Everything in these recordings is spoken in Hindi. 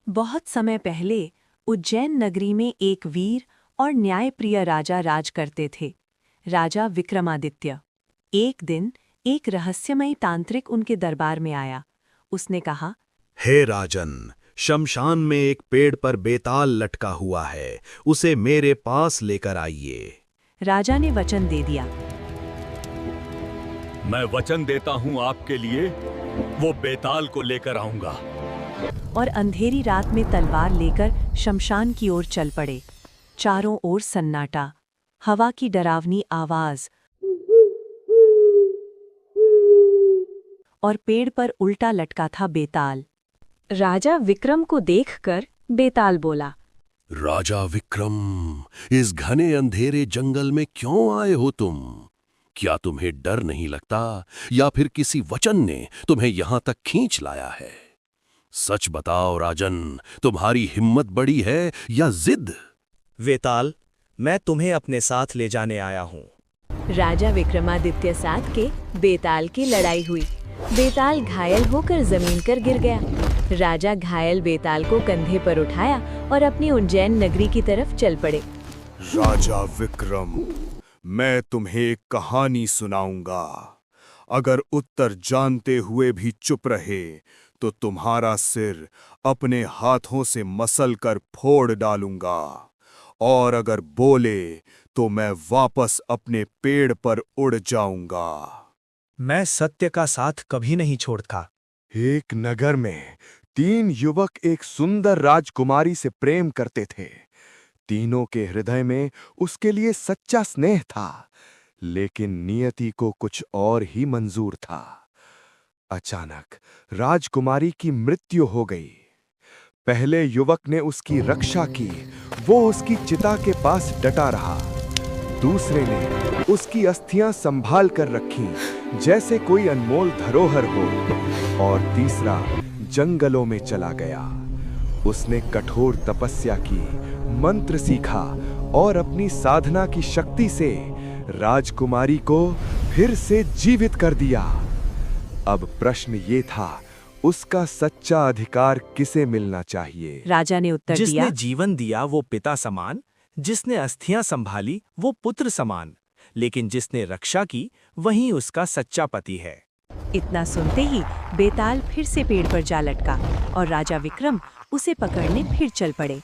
बहुत समय पहले उज्जैन नगरी में एक वीर और न्यायप्रिय राजा राज करते थे। राजा विक्रमादित्य। एक दिन एक रहस्यमयी तांत्रिक उनके दरबार में आया। उसने कहा, हे राजन, शमशान में एक पेड़ पर बेताल लटका हुआ है, उसे मेरे पास लेकर आइए। राजा ने वचन दे दिया। मैं वचन देता हूं आपके लिए, वो बेताल को लेकर आऊंगा। और अंधेरी रात में तलवार लेकर शमशान की ओर चल पड़े। चारों ओर सन्नाटा, हवा की डरावनी आवाज और पेड़ पर उल्टा लटका था बेताल। राजा विक्रम को देखकर बेताल बोला, राजा विक्रम, इस घने अंधेरे जंगल में क्यों आए हो तुम? क्या तुम्हें डर नहीं लगता, या फिर किसी वचन ने तुम्हें यहां तक खींच लाया है? सच बताओ राजन, तुम्हारी हिम्मत बड़ी है या जिद? वेताल, मैं तुम्हें अपने साथ ले जाने आया हूँ। राजा विक्रमादित्य साथ के बेताल की लड़ाई हुई। बेताल घायल होकर जमीन पर गिर गया। राजा घायल बेताल को कंधे पर उठाया और अपनी उज्जैन नगरी की तरफ चल पड़े। राजा विक्रम, मैं तुम्हें एक कहानी सुनाऊंगा। अगर उत्तर जानते हुए भी चुप रहे तो तुम्हारा सिर अपने हाथों से मसल कर फोड़ डालूंगा, और अगर बोले तो मैं वापस अपने पेड़ पर उड़ जाऊंगा। मैं सत्य का साथ कभी नहीं छोड़ता। एक नगर में 3 युवक एक सुंदर राजकुमारी से प्रेम करते थे। तीनों के हृदय में उसके लिए सच्चा स्नेह था, लेकिन नियति को कुछ और ही मंजूर था। अचानक राजकुमारी की मृत्यु हो गई। पहले युवक ने उसकी रक्षा की, वो उसकी चिता के पास डटा रहा। दूसरे ने उसकी अस्थियां संभाल कर रखीं, जैसे कोई अनमोल धरोहर हो। और तीसरा जंगलों में चला गया। उसने कठोर तपस्या की, मंत्र सीखा और अपनी साधना की शक्ति से राजकुमारी को फिर से जीवित कर दिया। अब प्रश्न ये था, उसका सच्चा अधिकार किसे मिलना चाहिए? राजा ने उत्तर दिया, जिसने जीवन दिया वो पिता समान, जिसने अस्थियां संभाली वो पुत्र समान, लेकिन जिसने रक्षा की वही उसका सच्चा पति है। इतना सुनते ही बेताल फिर से पेड़ पर जा लटका और राजा विक्रम उसे पकड़ने फिर चल पड़े।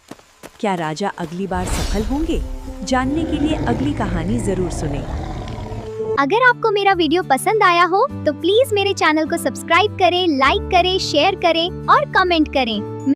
क्या राजा अगली बार सफल होंगे? जानने के लिए अगली कहानी जरूर सुने। अगर आपको मेरा वीडियो पसंद आया हो तो प्लीज मेरे चैनल को सब्सक्राइब करें, लाइक करें, शेयर करें और कमेंट करें।